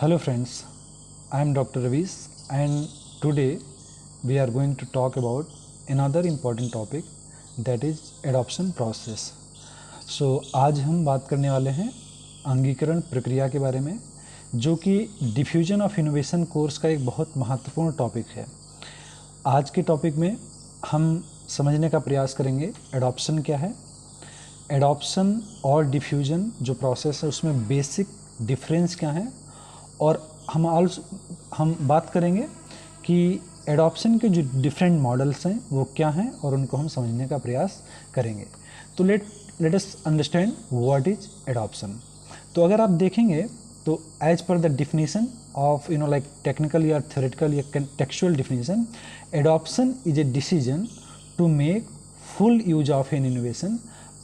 Hello friends, I am Dr. Ravis and today we are going to talk about another important topic that is adoption process. So आज हम बात करने वाले हैं अंगीकरण प्रक्रिया के बारे में, जो कि डिफ्यूजन ऑफ इनोवेशन कोर्स का एक बहुत महत्वपूर्ण टॉपिक है। आज के टॉपिक में हम समझने का प्रयास करेंगे एडॉप्शन क्या है, एडॉप्शन और डिफ्यूजन जो प्रोसेस है उसमें बेसिक डिफरेंस क्या है, और हम बात करेंगे कि एडॉप्शन के जो डिफरेंट मॉडल्स हैं वो क्या हैं और उनको हम समझने का प्रयास करेंगे। तो let us understand what is adoption. तो अगर आप देखेंगे तो as per the definition of like technical या थ्योरेटिकल या textual definition, adoption is a decision to make full use of an innovation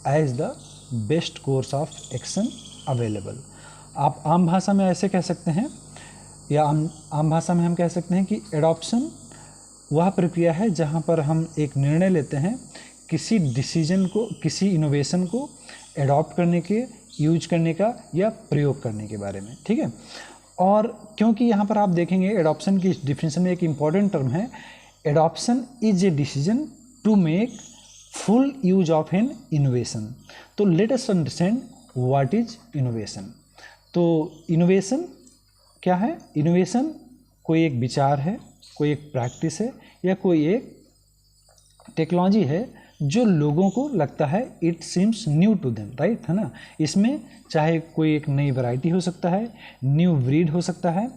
as the best course of action available. आप आम भाषा में ऐसे कह सकते हैं या आम भाषा में हम कह सकते हैं कि एडॉप्शन वह प्रक्रिया है जहां पर हम एक निर्णय लेते हैं किसी डिसीजन को, किसी इनोवेशन को एडॉप्ट करने के, यूज करने का या प्रयोग करने के बारे में, ठीक है। और क्योंकि यहाँ पर आप देखेंगे एडॉप्शन की डिफिनेशन में एक इम्पॉर्टेंट टर्म है, adoption is a decision to make full use of an innovation. तो let us understand what is innovation. तो इनोवेशन क्या है? इनोवेशन कोई एक विचार है, कोई एक प्रैक्टिस है या कोई एक टेक्नोलॉजी है जो लोगों को लगता है it seems new to them, right है ना। इसमें चाहे कोई एक नई वैरायटी हो सकता है, न्यू ब्रीड हो सकता है,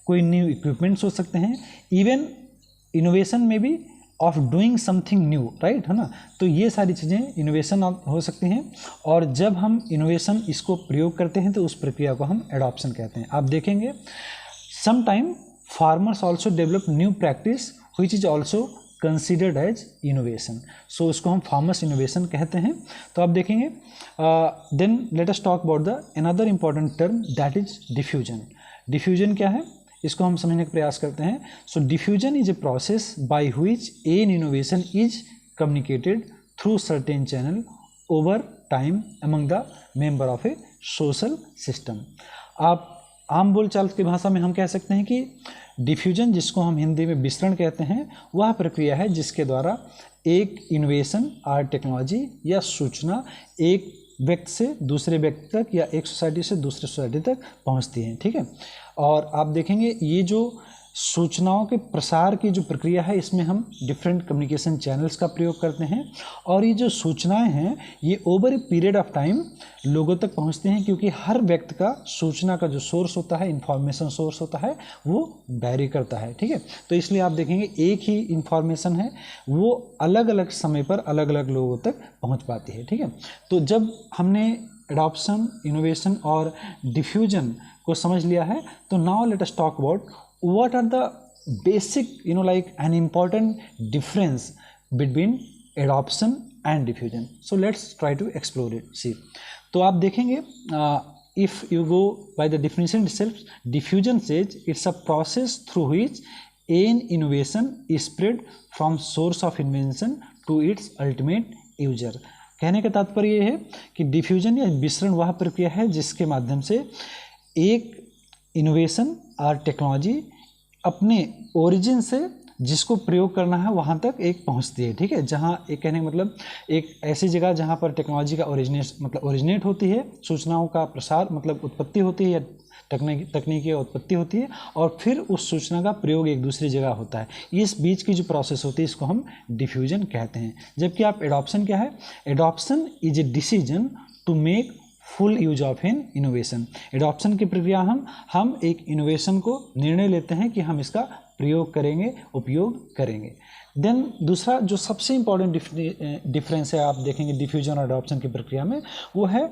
कोई न्यू इक्विपमेंट्स हो सकते हैं, इवन इनोवेशन में भी of doing something new, right है ना। तो ये सारी चीज़ें इनोवेशन हो सकती हैं, और जब हम इनोवेशन इसको प्रयोग करते हैं तो उस प्रक्रिया को हम एडॉप्शन कहते हैं। आप देखेंगे some time farmers also develop new practice which is also considered as innovation, so उसको हम फार्मर्स इनोवेशन कहते हैं। तो आप देखेंगे then let us talk about the another important term that is diffusion. Diffusion क्या है इसको हम समझने का प्रयास करते हैं। So diffusion is a process by which an innovation is communicated through certain channel over time among the member of A social system. आप आम बोलचाल की भाषा में हम कह सकते हैं कि डिफ्यूजन, जिसको हम हिंदी में विस्तरण कहते हैं, वह प्रक्रिया है जिसके द्वारा एक इनोवेशन और टेक्नोलॉजी या सूचना एक व्यक्ति से दूसरे व्यक्ति तक या एक सोसाइटी से दूसरे सोसाइटी तक पहुंचती है, ठीक है। और आप देखेंगे ये जो सूचनाओं के प्रसार की जो प्रक्रिया है इसमें हम डिफरेंट कम्युनिकेशन चैनल्स का प्रयोग करते हैं, और ये जो सूचनाएं हैं ये over a period of time लोगों तक पहुंचते हैं, क्योंकि हर व्यक्ति का सूचना का जो सोर्स होता है, इंफॉर्मेशन सोर्स होता है, वो वैरी करता है, ठीक है। तो इसलिए आप देखेंगे एक ही इंफॉर्मेशन है वो अलग अलग समय पर अलग अलग लोगों तक पहुँच पाती है, ठीक है। तो जब हमने एडॉप्शन, इनोवेशन और डिफ्यूजन को समझ लिया है, तो now let us talk about what are the basic like an important difference between adoption and diffusion. So let's try to explore it. See, तो आप देखेंगे if you go by the definition itself, diffusion says it's a process through which an innovation is spread from source of invention to its ultimate user. कहने का तात्पर्य ये है कि diffusion या विसरण वह प्रक्रिया है जिसके माध्यम से एक इनोवेशन और टेक्नोलॉजी अपने ओरिजिन से जिसको प्रयोग करना है वहाँ तक एक पहुँचती है, ठीक है। जहाँ एक कहने का मतलब एक ऐसी जगह जहाँ पर टेक्नोलॉजी का ओरिजिनेट होती है, सूचनाओं का प्रसार मतलब उत्पत्ति होती है या तकनीकी उत्पत्ति होती है, और फिर उस सूचना का प्रयोग एक दूसरी जगह होता है। इस बीच की जो प्रोसेस होती है इसको हम डिफ्यूजन कहते हैं। जबकि आप एडॉप्शन क्या है? Adoption is a decision to make full use of an innovation. Adoption की प्रक्रिया हम एक इनोवेशन को निर्णय लेते हैं कि हम इसका प्रयोग करेंगे, उपयोग करेंगे। देन दूसरा जो सबसे इम्पॉर्टेंट डिफरेंस है आप देखेंगे डिफ्यूजन और एडॉप्शन की प्रक्रिया में, वो है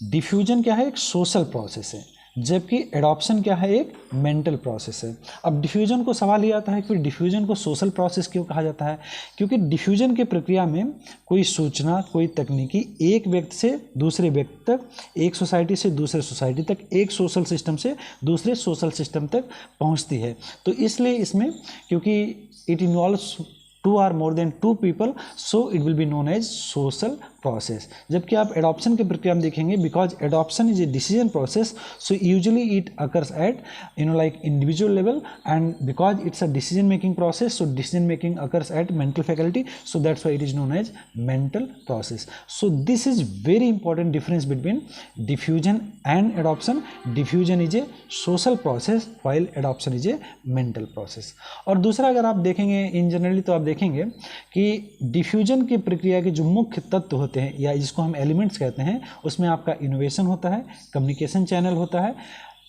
डिफ्यूजन क्या है? एक सोशल प्रोसेस है, जबकि एडॉप्शन क्या है? एक मेंटल प्रोसेस है। अब डिफ्यूजन को सवाल ये आता है कि डिफ्यूजन को सोशल प्रोसेस क्यों कहा जाता है? क्योंकि डिफ्यूजन के प्रक्रिया में कोई सूचना, कोई तकनीकी एक व्यक्ति से दूसरे व्यक्ति तक, एक सोसाइटी से दूसरे सोसाइटी तक, एक सोशल सिस्टम से दूसरे सोशल सिस्टम तक पहुंचती है। तो इसलिए इसमें क्योंकि it involves two or more than two people, so it will be known as social process. जबकि आप एडॉप्शन की प्रक्रिया में देखेंगे, because adoption is a decision process, so usually it occurs at like individual level, and because it's a decision making process, so decision making occurs at mental faculty, so that's why it is known as mental process. So this is very important difference between diffusion and adoption. Diffusion is a social process while adoption is a mental process. और दूसरा अगर आप देखेंगे इन generally तो आप देखेंगे कि diffusion की प्रक्रिया के जो मुख्य तत्व होते हैं या जिसको हम एलिमेंट्स कहते हैं, उसमें आपका इनोवेशन होता है, कम्युनिकेशन चैनल होता है,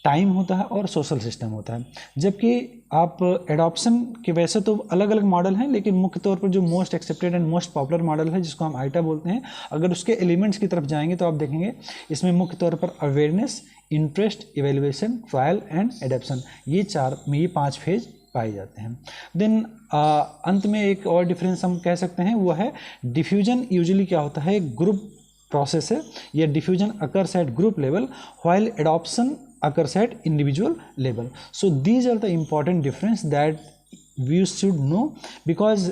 टाइम होता है और सोशल सिस्टम होता है. जबकि आप एडॉप्शन के वैसे तो अलग अलग मॉडल हैं, लेकिन मुख्य तौर पर जो most accepted and most popular model है जिसको हम आइटा बोलते हैं, अगर उसके एलिमेंट्स की तरफ जाएंगे तो आप देखेंगे इसमें मुख्य तौर पर awareness, interest, evaluation, trial and adaptation, ये 5 फेज पाए जाते हैं. देन अंत में एक और डिफरेंस हम कह सकते हैं, वो है डिफ्यूजन यूजुअली क्या होता है, ग्रुप प्रोसेस है. यह diffusion occurs at group level while adoption occurs at individual level. So these are the important difference that we should know, because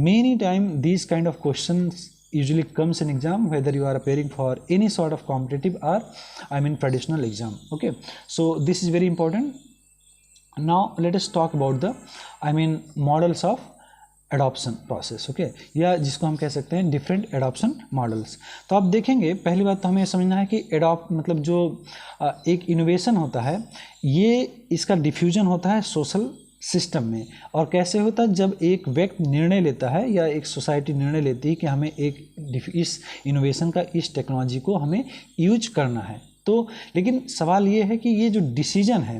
many time these kind of questions usually comes in exam, whether you are appearing for any sort of competitive or traditional exam. Okay, so this is very important. Now let us talk about the models of adoption process. Okay, या जिसको हम कह सकते हैं different adoption models. तो आप देखेंगे पहली बात तो हमें समझना है कि एडॉप्ट मतलब जो एक इनोवेशन होता है, ये इसका डिफ्यूजन होता है सोशल सिस्टम में. और कैसे होता है, जब एक व्यक्ति निर्णय लेता है या एक सोसाइटी निर्णय लेती है कि हमें इस इनोवेशन का, इस टेक्नोलॉजी को हमें यूज करना है. तो लेकिन सवाल ये है कि ये जो डिसीजन है,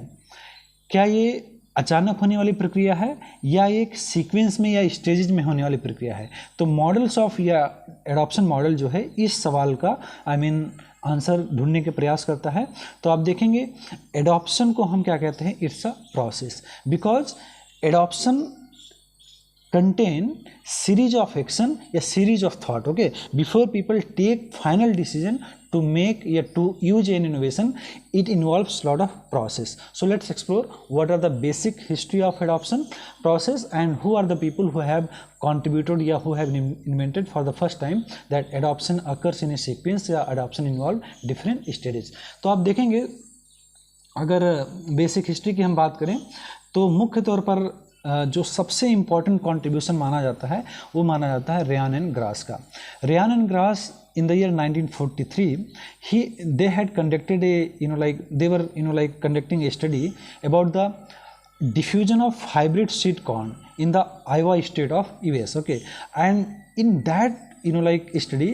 क्या ये अचानक होने वाली प्रक्रिया है या एक सीक्वेंस में या स्टेजेज में होने वाली प्रक्रिया है. तो मॉडल्स ऑफ या एडॉप्शन मॉडल जो है इस सवाल का आंसर ढूंढने के प्रयास करता है. तो आप देखेंगे एडॉप्शन को हम क्या कहते हैं, it's a process, because adoption contain series of action या series of thought. Okay, before people take final decision to make या to use an innovation, it involves lot of process. So let's explore what are the basic history of adoption process and who are the people who have contributed या who have invented for the first time that adoption occurs in a sequence या adoption involve different stages. तो आप देखेंगे अगर basic history की हम बात करें तो मुख्य तौर पर जो सबसे इम्पॉर्टेंट कंट्रीब्यूशन माना जाता है वो माना जाता है रेयान एंड ग्रास का. Ryan and Gross in the year 1943 they had conducted conducting a study about the diffusion of hybrid sweet corn in the Iowa state of US. Okay, and in that study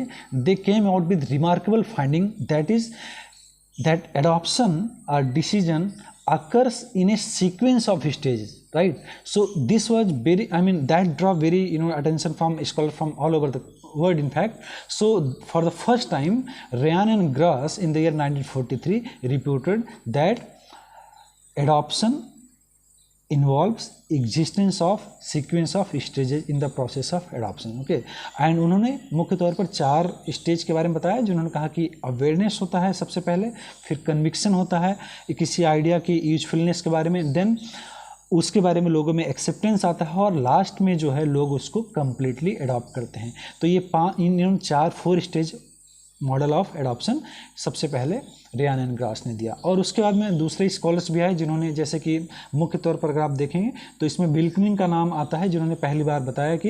they came out with remarkable finding, that adoption or decision occurs in a sequence of stages, right? So this was very, that draw very attention from scholars from all over the world, in fact. So for the first time Reyan and Grass in the year 1943 reported that adoption involves existence of sequence of stages in the process of adoption. Okay, and उन्होंने मुख्य तौर पर 4 stage के बारे में बताया, जिन्होंने कहा कि अवेयरनेस होता है सबसे पहले, फिर कन्विक्शन होता है किसी आइडिया की यूजफुलनेस के बारे में, देन उसके बारे में लोगों में एक्सेप्टेंस आता है, और लास्ट में जो है लोग उसको कम्प्लीटली अडॉप्ट करते हैं. तो ये 4 स्टेज मॉडल ऑफ एडॉप्शन सबसे पहले रेयान एंड ग्रास ने दिया. और उसके बाद में दूसरे स्कॉलर्स भी आए जिन्होंने, जैसे कि मुख्य तौर पर अगर आप देखेंगे तो इसमें विल्कनिंग का नाम आता है, जिन्होंने पहली बार बताया कि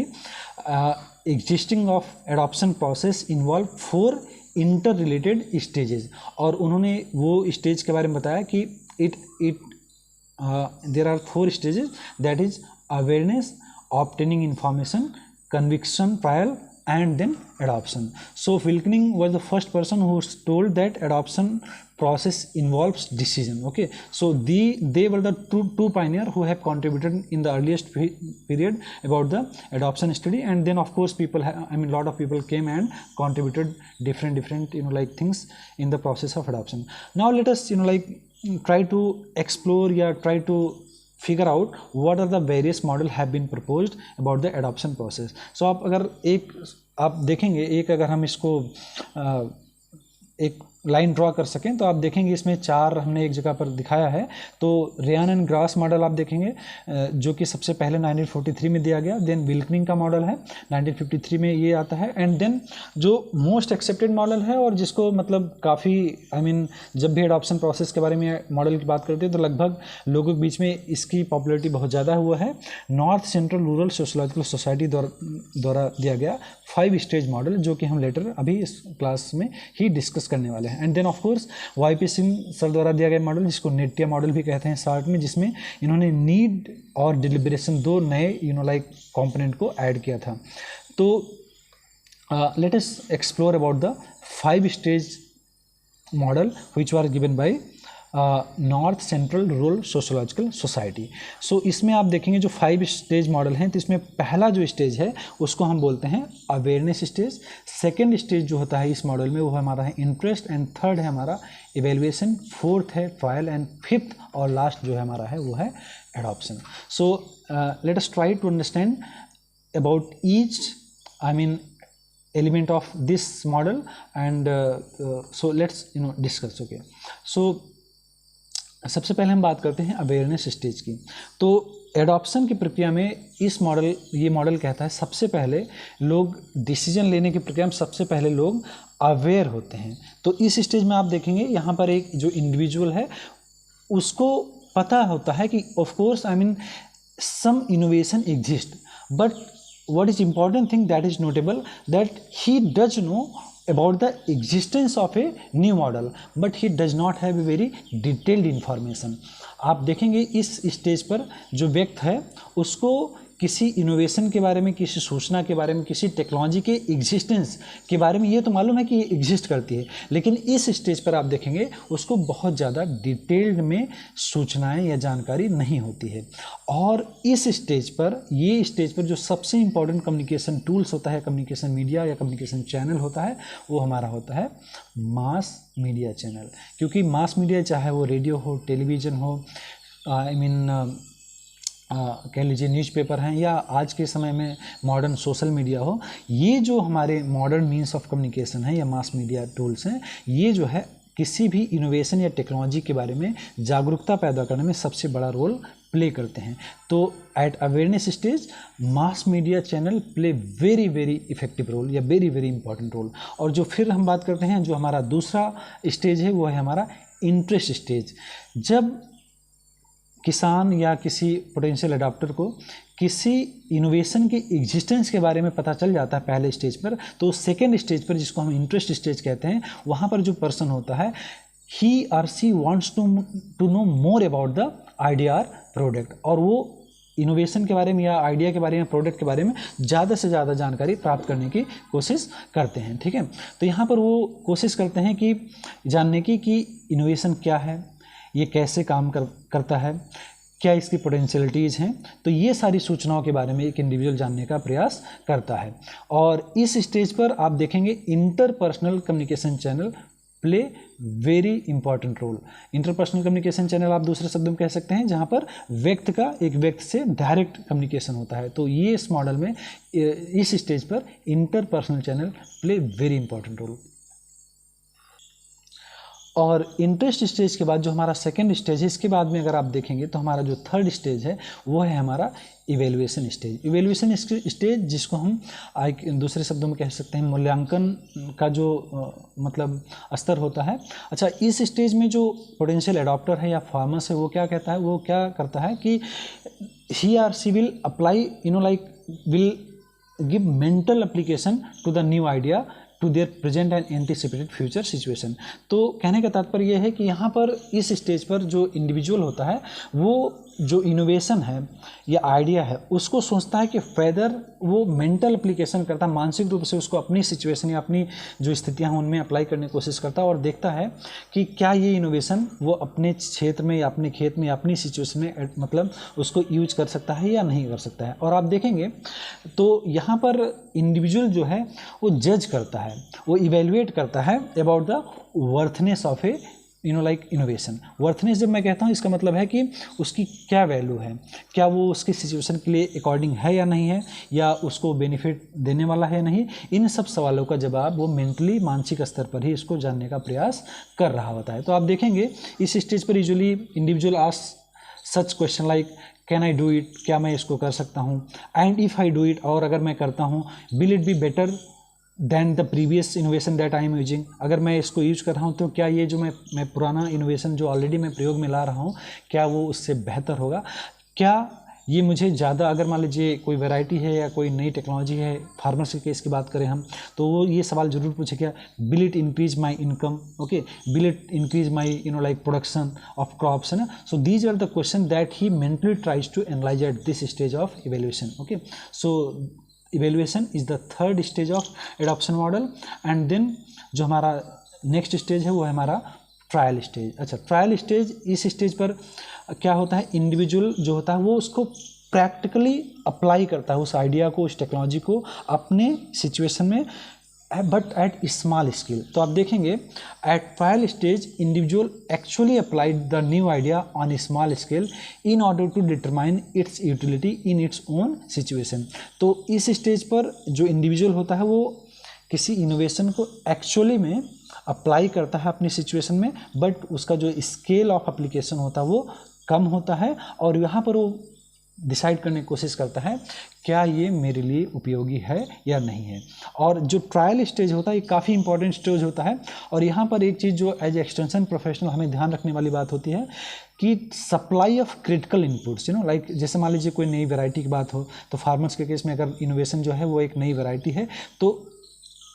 existing of adoption process involve 4 inter related stages. और उन्होंने वो स्टेज के बारे में बताया कि there are 4 stages, that is awareness, obtaining information, conviction, trial and then adoption. So Wilkening was the first person who told that adoption process involves decision. Okay, so they were the two pioneers who have contributed in the earliest period about the adoption study, and then of course people lot of people came and contributed different things in the process of adoption. Now let us try to explore या try to figure out what are the various model have been proposed about the adoption process. So आप देखेंगे, अगर हम इसको एक line draw कर सकें। तो आप देखेंगे इसमें 4 हमने एक जगह पर दिखाया है। तो रेयान एंड ग्रास मॉडल आप देखेंगे जो कि सबसे पहले 1943 में दिया गया। देन विल्कनिंग का मॉडल है 1953 में ये आता है। एंड देन जो मोस्ट एक्सेप्टेड मॉडल है और जिसको मतलब काफ़ी जब भी एडॉप्शन प्रोसेस के बारे में मॉडल की बात करते हैं तो लगभग लोगों के बीच में इसकी पॉपुलैरिटी बहुत ज़्यादा हुआ है। North Central Rural Sociological society द्वारा दिया गया 5 स्टेज मॉडल, जो कि हम लेटर अभी इस क्लास में ही डिस्कस करने वाले हैं। And then of course YP Singh sir द्वारा दिया गया मॉडल, जिसको नेटिया मॉडल भी कहते हैं शॉर्ट में, जिसमें इन्होंने नीड और डिलिब्रेशन 2 नए कंपोनेंट को ऐड किया था। तो let us explore about the 5 stage model which were given by North Central Rural Sociological Society. So इसमें आप देखेंगे जो 5 स्टेज मॉडल हैं, तो इसमें पहला जो स्टेज है उसको हम बोलते हैं अवेयरनेस स्टेज। सेकेंड स्टेज जो होता है इस मॉडल में वो हमारा है इंटरेस्ट, एंड थर्ड है हमारा इवेल्युएशन, फोर्थ है ट्रायल, एंड फिफ्थ और लास्ट जो है हमारा है वो है adoption. So let us try to understand about each element of this model, and so let's discuss. Okay, so सबसे पहले हम बात करते हैं अवेयरनेस स्टेज की। तो एडॉप्शन की प्रक्रिया में ये मॉडल कहता है सबसे पहले लोग डिसीजन लेने की प्रक्रिया में सबसे पहले लोग अवेयर होते हैं। तो इस स्टेज में आप देखेंगे यहाँ पर एक जो इंडिविजुअल है उसको पता होता है कि of course some innovation exist, but what is important thing that is notable that he does know about the existence of a new model, but he does not have a very detailed information. आप देखेंगे इस stage पर जो व्यक्ति है उसको किसी innovation के बारे में, किसी सूचना के बारे में, किसी टेक्नोलॉजी के एग्जिस्टेंस के बारे में ये तो मालूम है कि ये एग्जिस्ट करती है, लेकिन इस स्टेज पर आप देखेंगे उसको बहुत ज़्यादा डिटेल्ड में सूचनाएं या जानकारी नहीं होती है। और इस स्टेज पर जो सबसे इम्पॉर्टेंट कम्युनिकेशन टूल्स होता है, कम्युनिकेशन मीडिया या कम्युनिकेशन चैनल होता है, वो हमारा होता है मास मीडिया चैनल। क्योंकि मास मीडिया चाहे वो रेडियो हो, टेलीविज़न हो, कह लीजिए न्यूज़पेपर हैं, या आज के समय में मॉडर्न सोशल मीडिया हो, ये जो हमारे मॉडर्न मीन्स ऑफ कम्युनिकेशन है या मास मीडिया टूल्स हैं, ये जो है किसी भी इनोवेशन या टेक्नोलॉजी के बारे में जागरूकता पैदा करने में सबसे बड़ा रोल प्ले करते हैं। तो at awareness stage mass media channel play very very effective role या वेरी वेरी इंपॉर्टेंट रोल। और जो फिर हम बात करते हैं जो हमारा दूसरा स्टेज है वो है हमारा इंटरेस्ट स्टेज। जब किसान या किसी पोटेंशियल अडॉप्टर को किसी इनोवेशन के एग्जिस्टेंस के बारे में पता चल जाता है पहले स्टेज पर, तो सेकेंड स्टेज पर जिसको हम इंटरेस्ट स्टेज कहते हैं, वहाँ पर जो पर्सन होता है ही और she wants to know more about the idea और प्रोडक्ट, और वो इनोवेशन के बारे में या आइडिया के बारे में, प्रोडक्ट के बारे में ज़्यादा से ज़्यादा जानकारी प्राप्त करने की कोशिश करते हैं। ठीक है, तो यहाँ पर वो कोशिश करते हैं कि जानने की कि इनोवेशन क्या है, ये कैसे काम करता है, क्या इसकी पोटेंशियलिटीज़ हैं। तो ये सारी सूचनाओं के बारे में एक इंडिविजुअल जानने का प्रयास करता है। और इस स्टेज पर आप देखेंगे interpersonal communication channel play very important role. Interpersonal communication channel आप दूसरे शब्दों में कह सकते हैं जहाँ पर व्यक्ति का एक व्यक्ति से डायरेक्ट कम्युनिकेशन होता है। तो ये इस मॉडल में इस स्टेज पर interpersonal channel play very important role. और इंटरेस्ट स्टेज के बाद जो हमारा सेकेंड स्टेज है, इसके बाद में अगर आप देखेंगे तो हमारा जो थर्ड स्टेज है वो है हमारा इवेल्युएशन स्टेज। इवेल्युएशन स्टेज जिसको हम दूसरे शब्दों में कह सकते हैं मूल्यांकन का जो मतलब स्तर होता है। अच्छा, इस स्टेज में जो पोटेंशियल एडॉप्टर है या फार्मर्स है वो क्या कहता है, वो क्या करता है कि he or she will apply will give mental application to the new idea to their present and anticipated future situation. तो कहने का तात्पर्य यह है कि यहाँ पर इस स्टेज पर जो इंडिविजुअल होता है वो जो इनोवेशन है या आइडिया है उसको सोचता है कि फेदर वो मेंटल एप्लीकेशन करता है, मानसिक रूप से उसको अपनी सिचुएशन या अपनी जो स्थितियाँ हैं उनमें अप्लाई करने की कोशिश करता है और देखता है कि क्या ये इनोवेशन वो अपने क्षेत्र में या अपने खेत में या अपनी सिचुएशन में मतलब उसको यूज कर सकता है या नहीं कर सकता है। और आप देखेंगे तो यहाँ पर इंडिविजुअल जो है वो जज करता है, वो इवेल्युएट करता है about the वर्थनेस of A like innovation. वर्थनेस जब मैं कहता हूँ इसका मतलब है कि उसकी क्या वैल्यू है, क्या वो उसकी सिचुएशन के लिए अकॉर्डिंग है या नहीं है, या उसको बेनिफिट देने वाला है या नहीं। इन सब सवालों का जवाब वो मेंटली, मानसिक स्तर पर ही इसको जानने का प्रयास कर रहा होता है। तो आप देखेंगे इस स्टेज पर usually individual ask such question like can I do it, क्या मैं इसको कर सकता हूँ, and if I do it, और अगर मैं करता हूँ will it be better than the previous innovation that I am using, अगर मैं इसको यूज कर रहा हूँ तो क्या ये जो मैं पुराना इनोवेशन जो ऑलरेडी मैं प्रयोग में ला रहा हूँ क्या वो उससे बेहतर होगा, क्या ये मुझे ज़्यादा, अगर मान लीजिए कोई वैरायटी है या कोई नई टेक्नोलॉजी है, फार्मेसी केस की बात करें हम, तो वो ये सवाल जरूर पूछेगा will it increase my income, okay, will it increase my like production of crops, है ना। So these are the question that he mentally tries to analyse at this stage of evaluation, okay. So evaluation is the third stage of adoption model. And then जो हमारा next stage है वो है हमारा trial stage. अच्छा, trial stage, इस stage पर क्या होता है, इंडिविजुअल जो होता है वो उसको प्रैक्टिकली अप्लाई करता है, उस आइडिया को, उस टेक्नोलॉजी को अपने सिचुएशन में, बट एट स्मॉल स्केल। तो आप देखेंगे at trial stage individual actually applied the new idea on small scale in order to determine its utility in its own situation. तो इस स्टेज पर जो इंडिविजुअल होता है वो किसी इनोवेशन को एक्चुअली में अप्लाई करता है अपनी सिचुएशन में, बट उसका जो स्केल ऑफ एप्लीकेशन होता है वो कम होता है, और यहाँ पर वो डिसाइड करने की कोशिश करता है क्या ये मेरे लिए उपयोगी है या नहीं है। और जो ट्रायल स्टेज होता है ये काफ़ी इंपॉर्टेंट स्टेज होता है। और यहाँ पर एक चीज़ जो एज एक्सटेंशन प्रोफेशनल हमें ध्यान रखने वाली बात होती है कि supply of critical inputs, like जैसे मान लीजिए कोई नई वैरायटी की बात हो, तो फार्मर्स के केस में अगर इनोवेशन जो है वो एक नई वैरायटी है, तो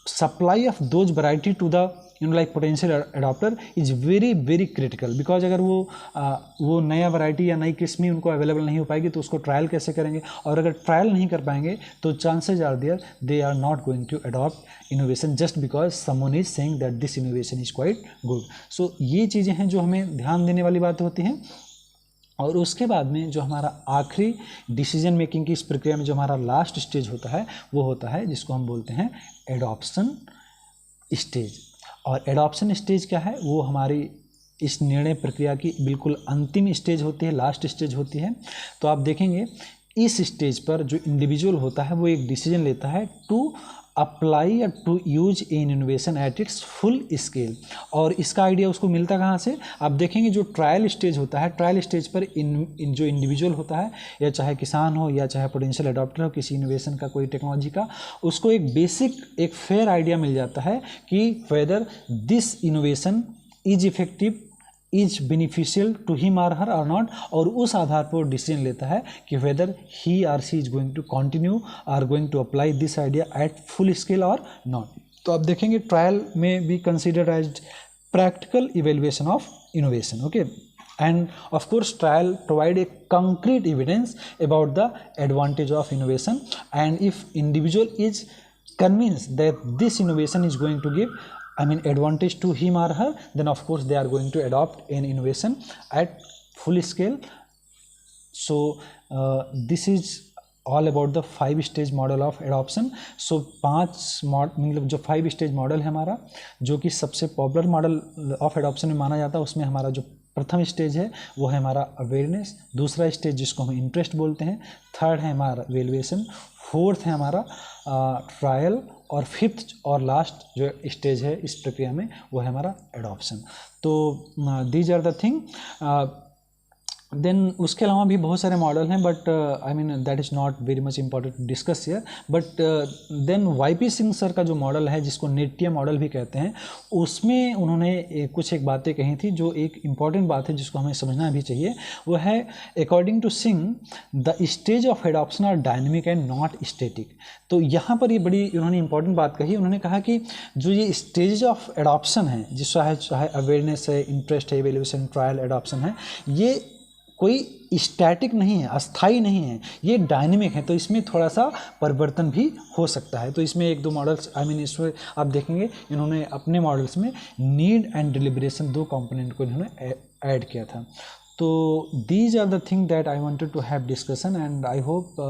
supply of those variety to the like potential adopter is very very critical, because अगर वो नया वैरायटी या नई किस्म उनको अवेलेबल नहीं हो पाएगी तो उसको ट्रायल कैसे करेंगे, और अगर ट्रायल नहीं कर पाएंगे तो chances are there they are not going to adopt innovation just because someone is saying that this innovation is quite good. So ये चीज़ें हैं जो हमें ध्यान देने वाली बातें होती हैं। और उसके बाद में जो हमारा आखिरी डिसीजन मेकिंग की इस प्रक्रिया में जो हमारा लास्ट स्टेज होता है वो होता है जिसको हम बोलते हैं एडॉप्शन स्टेज। और एडॉप्शन स्टेज क्या है, वो हमारी इस निर्णय प्रक्रिया की बिल्कुल अंतिम स्टेज होती है, लास्ट स्टेज होती है। तो आप देखेंगे इस स्टेज पर जो इंडिविजुअल होता है वो एक डिसीजन लेता है टू अप्लाई या to use in innovation at its full scale. और इसका आइडिया उसको मिलता कहाँ से, आप देखेंगे जो ट्रायल स्टेज होता है, ट्रायल स्टेज पर इन जो इंडिविजुअल होता है, या चाहे किसान हो या चाहे पोटेंशियल अडॉप्टर हो किसी इनोवेशन का, कोई टेक्नोलॉजी का, उसको एक बेसिक एक फेयर आइडिया मिल जाता है कि whether this innovation is effective, is beneficial to him और हर और नॉट, और उस आधार पर डिसीजन लेता है कि whether he or she is going to continue or going to apply this idea at full scale और नॉट। तो आप देखेंगे ट्रायल में be considered as practical evaluation of innovation, okay. And of course trial provide a concrete evidence about the advantage of innovation, and if individual is convinced that this innovation is going to give advantage to him or her, then of course they are going to adopt an innovation at full scale. So this is all about the 5 stage model of adoption. So 5 मतलब जो 5 stage model है हमारा, जो कि सबसे popular model of adoption में माना जाता है, उसमें हमारा जो प्रथम स्टेज है वो है हमारा अवेयरनेस, दूसरा स्टेज जिसको हम इंटरेस्ट बोलते हैं, थर्ड है हमारा इवैल्यूएशन, फोर्थ है हमारा ट्रायल, और फिफ्थ और लास्ट जो स्टेज है इस प्रक्रिया में वो है हमारा एडॉप्शन। तो these are the thing. Then उसके अलावा भी बहुत सारे मॉडल हैं, but that is not very much important to discuss here. But then YP Singh sir का जो मॉडल है जिसको नेटिया मॉडल भी कहते हैं, उसमें उन्होंने कुछ एक बातें कही थी जो एक इम्पॉर्टेंट बात है जिसको हमें समझना भी चाहिए। वो है according to Singh the stage of adoption are dynamic and not static. तो यहाँ पर ये बड़ी उन्होंने इंपॉर्टेंट बात कही। उन्होंने कहा कि जो ये स्टेज ऑफ एडॉप्शन है, जिस चाहे अवेयरनेस है, इंटरेस्ट है, इवैल्यूएशन, ट्रायल, एडॉप्शन है, ये कोई स्टैटिक नहीं है, अस्थाई नहीं है, ये डायनेमिक है। तो इसमें थोड़ा सा परिवर्तन भी हो सकता है। तो इसमें एक दो मॉडल्स इसमें आप देखेंगे इन्होंने अपने मॉडल्स में नीड एंड डिलिब्रेशन 2 कंपोनेंट को इन्होंने ऐड किया था। तो these are the thing that I wanted to have discussion, and I hope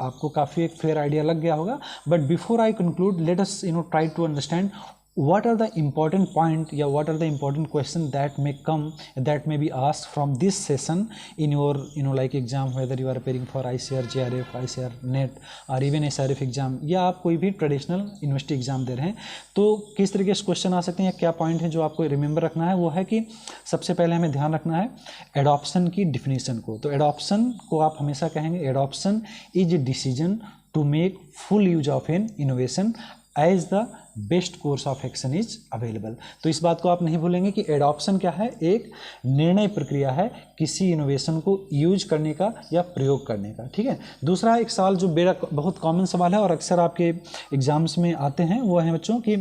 आपको काफ़ी एक फेयर आइडिया लग गया होगा। But before I conclude let us try to understand what are the important point या what are the important question that may come, that may be asked from this session in your like exam, whether you are preparing for ICAR, JRF, ICAR NET और even SRF exam, या आप कोई भी traditional university exam दे रहे हैं, तो किस तरीके से क्वेश्चन आ सकते हैं या क्या पॉइंट है जो आपको रिमेंबर रखना है। वो है कि सबसे पहले हमें ध्यान रखना है एडॉप्शन की डिफिनीशन को। तो एडॉप्शन को आप हमेशा कहेंगे adoption is a decision to make full use of an innovation as the best course of action is available. तो इस बात को आप नहीं भूलेंगे कि एडॉप्शन क्या है, एक निर्णय प्रक्रिया है किसी इनोवेशन को यूज करने का या प्रयोग करने का। ठीक है। दूसरा एक सवाल जो मेरा बहुत कॉमन सवाल है और अक्सर आपके एग्जाम्स में आते हैं, वो है बच्चों कि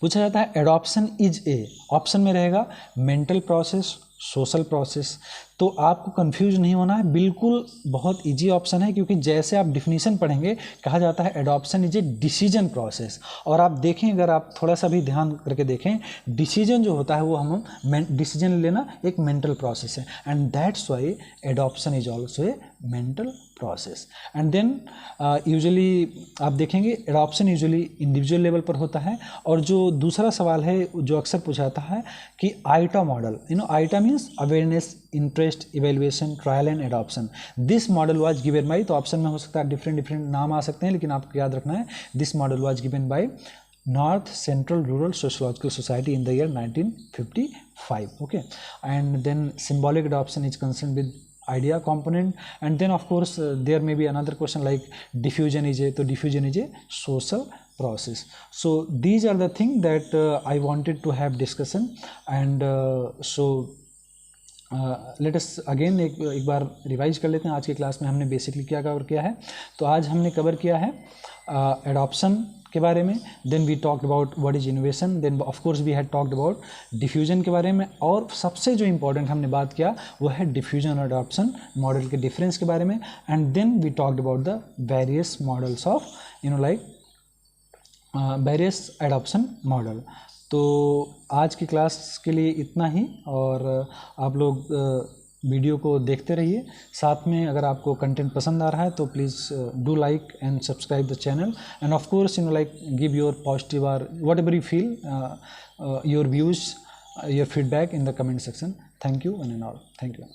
पूछा जाता है एडॉप्शन इज ए, ऑप्शन में रहेगा मेंटल प्रोसेस, सोशल प्रोसेस। तो आपको कंफ्यूज नहीं होना है, बिल्कुल बहुत इजी ऑप्शन है, क्योंकि जैसे आप डिफिनीशन पढ़ेंगे कहा जाता है adoption is a decision process. और आप देखें, अगर आप थोड़ा सा भी ध्यान करके देखें, डिसीजन जो होता है वो हम डिसीजन लेना एक मेंटल प्रोसेस है, and that's why adoption is also a mental process. And then usually आप देखेंगे एडॉप्शन यूजुअली इंडिविजुअल लेवल पर होता है। और जो दूसरा सवाल है जो अक्सर पूछा जाता है कि AIETA model, AIETA means awareness, interest, evaluation, trial and adoption, this model was given by, तो ऑप्शन में हो सकता है डिफरेंट नाम आ सकते हैं, लेकिन आपको याद रखना है this model was given by North Central Rural Sociological Society in the year 1955। Okay. And then symbolic adoption is concern with idea component, and then of course there may be another question like diffusion is a, तो diffusion is a social process. So these are the things that I wanted to have discussion, and so let us again एक बार revise कर लेते हैं। आज की class में हमने basically क्या कवर किया है। तो आज हमने कवर किया है एडॉप्शन के बारे में, then we talked about what is innovation, then of course we had talked about diffusion के बारे में, और सबसे जो इंपॉर्टेंट हमने बात किया वो है डिफ्यूजन और एडॉप्शन मॉडल के डिफरेंस के बारे में। And then we talked about the various models of like various adoption model. तो आज की क्लास के लिए इतना ही, और आप लोग वीडियो को देखते रहिए। साथ में अगर आपको कंटेंट पसंद आ रहा है तो please do like and subscribe the channel, and of course like give your positive or whatever you feel your views, your feedback in the comment section. Thank you and all, thank you.